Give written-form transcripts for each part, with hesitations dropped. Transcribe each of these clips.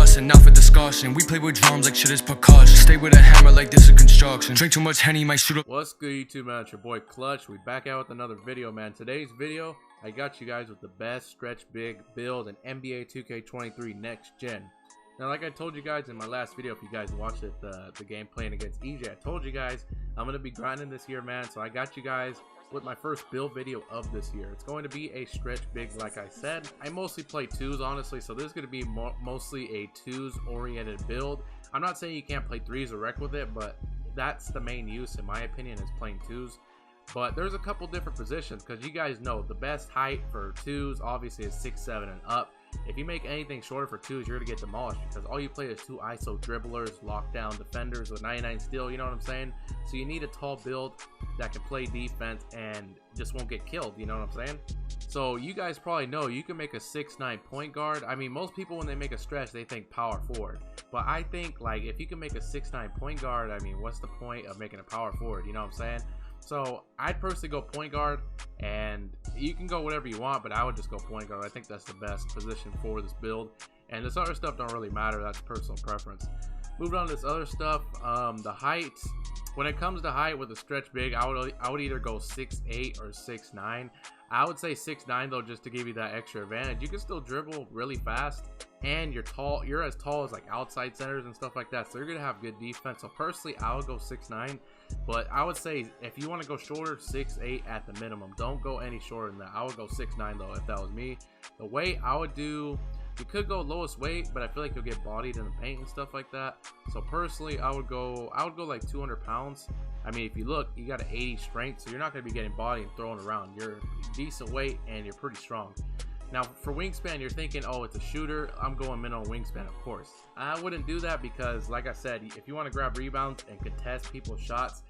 lesson, not for discussion. We play with drums like shit is percussion. Stay with a hammer like this is construction. Drink too much Henny, might shoot up. What's good, YouTube, man? It's your boy Clutch. We back out with another video, man. Today's video, I got you guys with the best stretch big build in NBA 2K23 next gen. Now, like I told you guys in my last video, if you guys watched it, the game playing against EJ, I told you guys I'm gonna be grinding this year, man. So I got you guys with my first build video of this year. It's going to be a stretch big, like I said. I mostly play twos, honestly, so this is going to be mostly a twos oriented build. I'm not saying you can't play threes or wreck with it, but that's the main use, in my opinion, is playing twos. But there's a couple different positions, because you guys know the best height for twos obviously is 6'7" and up. If you make anything shorter for twos, you're gonna get demolished, because all you play is two ISO dribblers, lockdown defenders with 99 steal, you know what I'm saying? So you need a tall build that can play defense and just won't get killed, you know what I'm saying? So you guys probably know you can make a 6'9" point guard. I mean, most people when they make a stretch, they think power forward. But I think, like, if you can make a 6'9" point guard, I mean, what's the point of making a power forward, you know what I'm saying? So I'd personally go point guard, and you can go whatever you want, but I would just go point guard. I think that's the best position for this build, and this other stuff don't really matter. That's personal preference. Moving on to this other stuff, the height. When it comes to height with a stretch big, I would either go 6'8" or 6'9". I would say 6'9" though, just to give you that extra advantage. You can still dribble really fast, and you're tall. You're as tall as like outside centers and stuff like that, so you're gonna have good defense. So personally, I would go 6'9", but I would say if you want to go shorter, 6'8" at the minimum. Don't go any shorter than that. I would go 6'9" though if that was me. The weight I would do, you could go lowest weight, but I feel like you'll get bodied in the paint and stuff like that. So personally, I would go like 200 pounds. I mean, if you look, you got an 80 strength, so you're not going to be getting bodied and thrown around. You're decent weight and you're pretty strong. Now for wingspan, you're thinking, oh, it's a shooter, I'm going minimum wingspan, of course. I wouldn't do that because, like I said, if you want to grab rebounds and contest people's shots,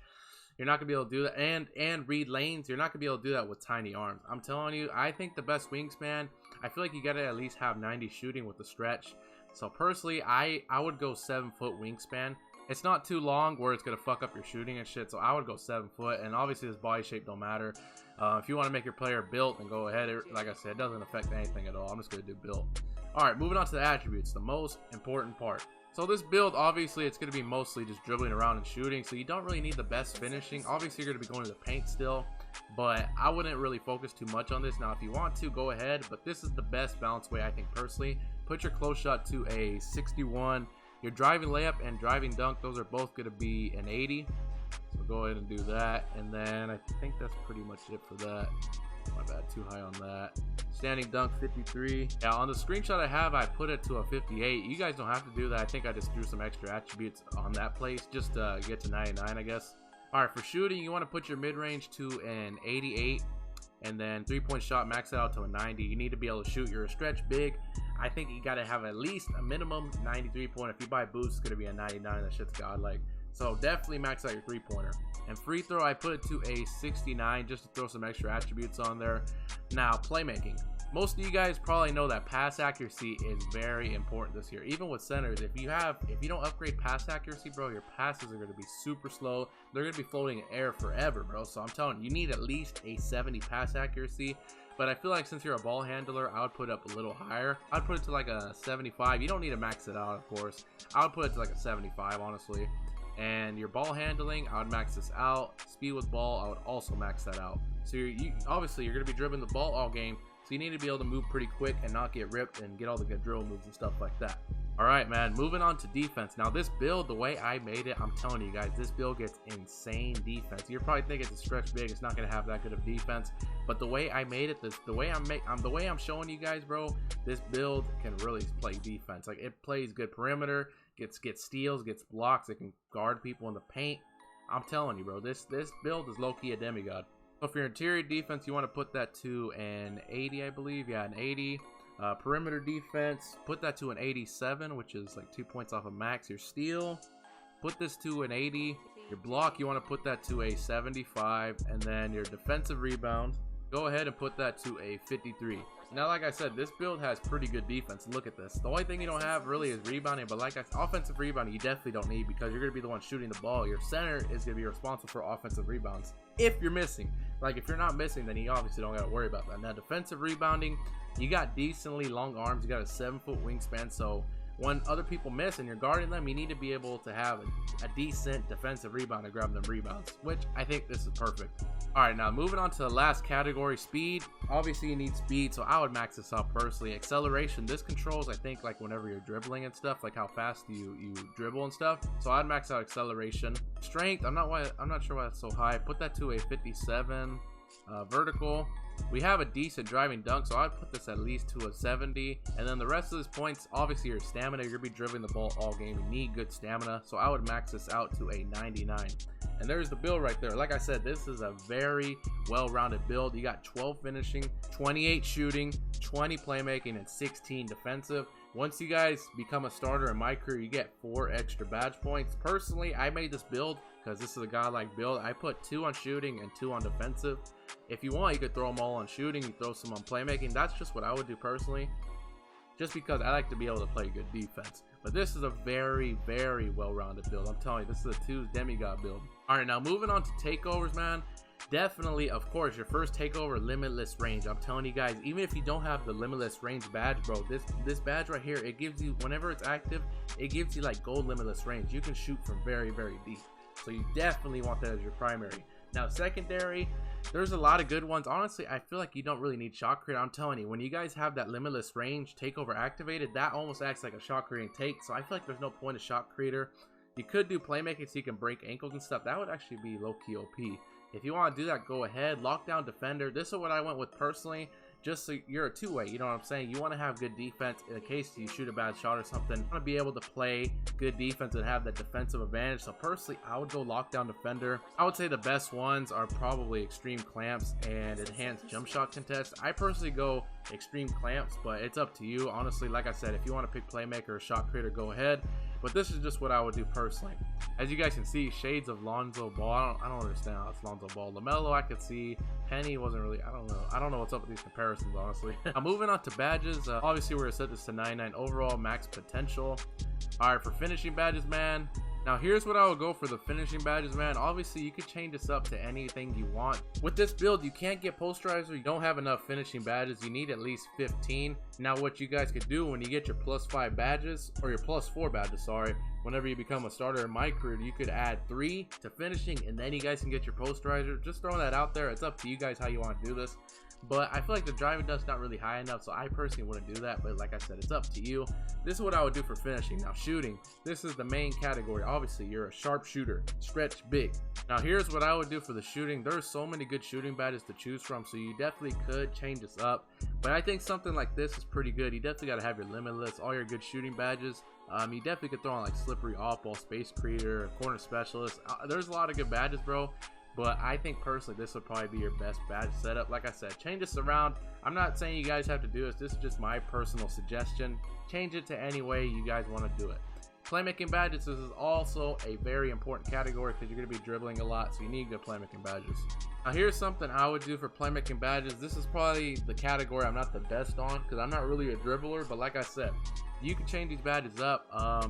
you're not gonna be able to do that, and read lanes. You're not gonna be able to do that with tiny arms. I'm telling you, I think the best wingspan, I feel like you gotta at least have 90 shooting with the stretch. So personally, I would go 7-foot wingspan. It's not too long where it's gonna fuck up your shooting and shit, so I would go 7 foot. And obviously this body shape don't matter. If you want to make your player built, then go ahead. Like I said, it doesn't affect anything at all. I'm just gonna do built. All right, moving on to the attributes, the most important part. So this build, obviously, it's going to be mostly just dribbling around and shooting, so you don't really need the best finishing. Obviously, you're going to be going to the paint still, but I wouldn't really focus too much on this. Now, if you want to, go ahead, but this is the best balance way, I think, personally. Put your close shot to a 61. Your driving layup and driving dunk, those are both going to be an 80. So go ahead and do that, and then I think that's pretty much it for that. My bad, too high on that. Standing dunk 53. Yeah, on the screenshot I have, I put it to a 58. You guys don't have to do that. I think I just threw some extra attributes on that place just to get to 99, I guess. All right, for shooting, you want to put your mid-range to an 88, and then three-point shot, max it out to a 90. You need to be able to shoot. You're a stretch big. I think you got to have at least a minimum 93-point. If you buy boost, it's going to be a 99. That shit's godlike. So definitely max out your three-pointer. And free throw, I put it to a 69 just to throw some extra attributes on there. Now, playmaking. Most of you guys probably know that pass accuracy is very important this year. Even with centers, if you don't upgrade pass accuracy, bro, your passes are going to be super slow. They're going to be floating in air forever, bro. So I'm telling you, you need at least a 70 pass accuracy. But I feel like since you're a ball handler, I would put it up a little higher. I'd put it to like a 75. You don't need to max it out, of course. I would put it to like a 75, honestly. And your ball handling, I would max this out. Speed with ball, I would also max that out. So obviously you're going to be dribbling the ball all game, so you need to be able to move pretty quick and not get ripped and get all the good dribble moves and stuff like that. All right, man, moving on to defense. Now this build, the way I made it, I'm telling you guys, this build gets insane defense. You're probably thinking it's a stretch big, it's not going to have that good of defense, but the way I made it, the way I'm showing you guys, bro, this build can really play defense. Like, it plays good perimeter, gets steals, gets blocks, it can guard people in the paint. I'm telling you, bro, this build is low-key a demigod. So for your interior defense, you want to put that to an 80, I believe. Yeah, an 80. Perimeter defense, put that to an 87, which is like 2 points off of max. Your steal, put this to an 80. Your block, you want to put that to a 75. And then your defensive rebound, go ahead and put that to a 53. Now, like I said, this build has pretty good defense. Look at this. The only thing you don't have really is rebounding, but like offensive rebounding, you definitely don't need, because you're going to be the one shooting the ball. Your center is going to be responsible for offensive rebounds if you're missing. Like, if you're not missing, then you obviously don't got to worry about that. Now, defensive rebounding, you got decently long arms. You got a 7-foot wingspan, so when other people miss and you're guarding them, you need to be able to have a decent defensive rebound to grab them rebounds, which I think this is perfect. All right, now moving on to the last category, speed. Obviously you need speed, so I would max this out personally. Acceleration, this controls, I think, like whenever you're dribbling and stuff, like how fast you dribble and stuff. So I'd max out acceleration. Strength, I'm not sure why that's so high. Put that to a 57. Vertical, we have a decent driving dunk, so I'd put this at least to a 70. And then the rest of these points, obviously your stamina, you're gonna be dribbling the ball all game, you need good stamina, so I would max this out to a 99. And there's the build right there. Like I said, this is a very well-rounded build. You got 12 finishing, 28 shooting, 20 playmaking, and 16 defensive. Once you guys become a starter in my career, you get 4 extra badge points. Personally, I made this build because this is a godlike build. I put 2 on shooting and 2 on defensive. If you want, you could throw them all on shooting, you throw some on playmaking. That's just what I would do personally, just because I like to be able to play good defense. But this is a very, very well-rounded build. I'm telling you, this is a 2 Demigod build. All right, now moving on to takeovers, man. Definitely, of course, your first takeover, limitless range. I'm telling you guys, even if you don't have the limitless range badge, bro, this badge right here, it gives you, whenever it's active, it gives you like gold limitless range. You can shoot from very, very deep. So you definitely want that as your primary. Now secondary, there's a lot of good ones. Honestly, I feel like you don't really need shot creator. I'm telling you, when you guys have that limitless range takeover activated, that almost acts like a shot creating take. So I feel like there's no point of shot creator. You could do playmaking so you can break ankles and stuff. That would actually be low-key OP. If you want to do that, go ahead. Lockdown defender, this is what I went with personally, just so you're a two-way, you know what I'm saying? You want to have good defense in case you shoot a bad shot or something. You want to be able to play good defense and have that defensive advantage. So personally, I would go lockdown defender. I would say the best ones are probably extreme clamps and enhanced jump shot contest. I personally go extreme clamps, but it's up to you. Honestly, like I said, if you want to pick playmaker or shot creator, go ahead. But this is just what I would do personally. As you guys can see, shades of Lonzo Ball. I don't understand how it's Lonzo Ball. LaMelo, I could see. Penny wasn't really. I don't know what's up with these comparisons, honestly. Now moving on to badges. Obviously, we're gonna set this to 99 overall, max potential. All right, for finishing badges, man. Now here's what I would go for the finishing badges, man. Obviously, you could change this up to anything you want. With this build, you can't get posterizer. You don't have enough finishing badges. You need at least 15. Now what you guys could do when you get your +5 badges, or your +4 badges, sorry, whenever you become a starter in my career, you could add 3 to finishing, and then you guys can get your posterizer. Just throwing that out there. It's up to you guys how you want to do this. But I feel like the driving dust's not really high enough, so I personally wouldn't do that. But like I said, it's up to you. This is what I would do for finishing. Now shooting, this is the main category. Obviously, you're a sharp shooter, stretch big. Now here's what I would do for the shooting. There's so many good shooting badges to choose from, so you definitely could change this up. But I think something like this is pretty good. You definitely got to have your limitless, all your good shooting badges. You definitely could throw on like slippery off-ball, space creator, corner specialist. There's a lot of good badges, bro. But I think personally this would probably be your best badge setup. Like I said, change this around. I'm not saying you guys have to do this. This is just my personal suggestion. Change it to any way you guys want to do it. Playmaking badges, this is also a very important category because you're going to be dribbling a lot, so you need good playmaking badges. Now here's something I would do for playmaking badges. This is probably the category I'm not the best on because I'm not really a dribbler, but like I said, you can change these badges up.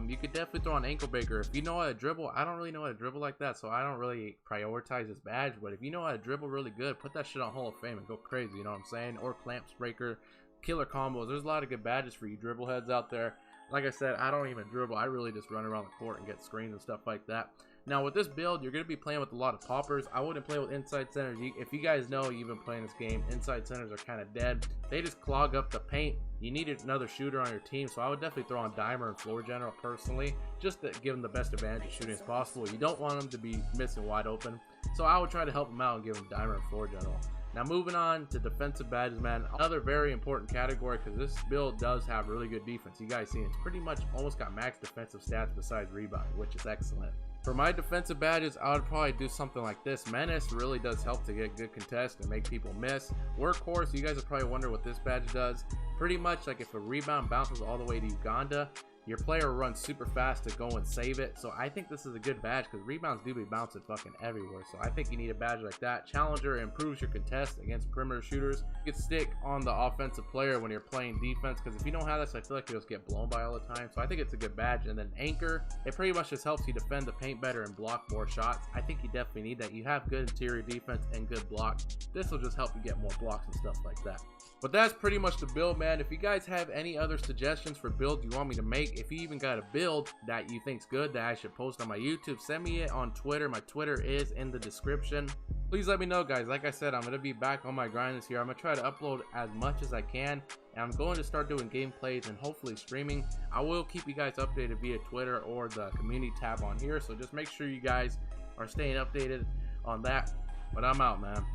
You could definitely throw on ankle breaker. If you know how to dribble, I don't really know how to dribble like that, so I don't really prioritize this badge. But if you know how to dribble really good, put that shit on Hall of Fame and go crazy, you know what I'm saying? Or clamps breaker, killer combos. There's a lot of good badges for you dribble heads out there. Like I said, I don't even dribble. I really just run around the court and get screens and stuff like that. Now with this build, you're going to be playing with a lot of poppers. I wouldn't play with inside centers. If you guys know, you've been playing this game, inside centers are kind of dead. They just clog up the paint. You need another shooter on your team, so I would definitely throw on Dimer and Floor General personally, just to give them the best advantage of shooting as possible. You don't want them to be missing wide open, so I would try to help them out and give them Dimer and Floor General. Now moving on to defensive badges, man, another very important category because this build does have really good defense. You guys see it's pretty much almost got max defensive stats besides rebounding, which is excellent. For my defensive badges, I would probably do something like this. Menace really does help to get good contest and make people miss. Workhorse, you guys will probably wonder what this badge does. Pretty much like if a rebound bounces all the way to Uganda, your player runs super fast to go and save it. So I think this is a good badge because rebounds do be bouncing fucking everywhere. So I think you need a badge like that. Challenger improves your contest against perimeter shooters. You can stick on the offensive player when you're playing defense because if you don't have this, I feel like you'll just get blown by all the time. So I think it's a good badge. And then Anchor, it pretty much just helps you defend the paint better and block more shots. I think you definitely need that. You have good interior defense and good block. This will just help you get more blocks and stuff like that. But that's pretty much the build, man. If you guys have any other suggestions for builds you want me to make, if you even got a build that you think's good that I should post on my YouTube, send me it on Twitter. My Twitter is in the description. Please let me know, guys. Like I said, I'm gonna be back on my grind this year. I'm gonna try to upload as much as I can, and I'm going to start doing gameplays and hopefully streaming. I will keep you guys updated via Twitter or the community tab on here, so just make sure you guys are staying updated on that. But I'm out, man.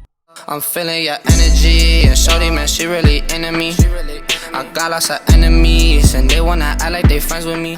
I'm feeling your energy, and shorty, man, she really into me. I got lots of enemies, and they wanna act like they friends with me.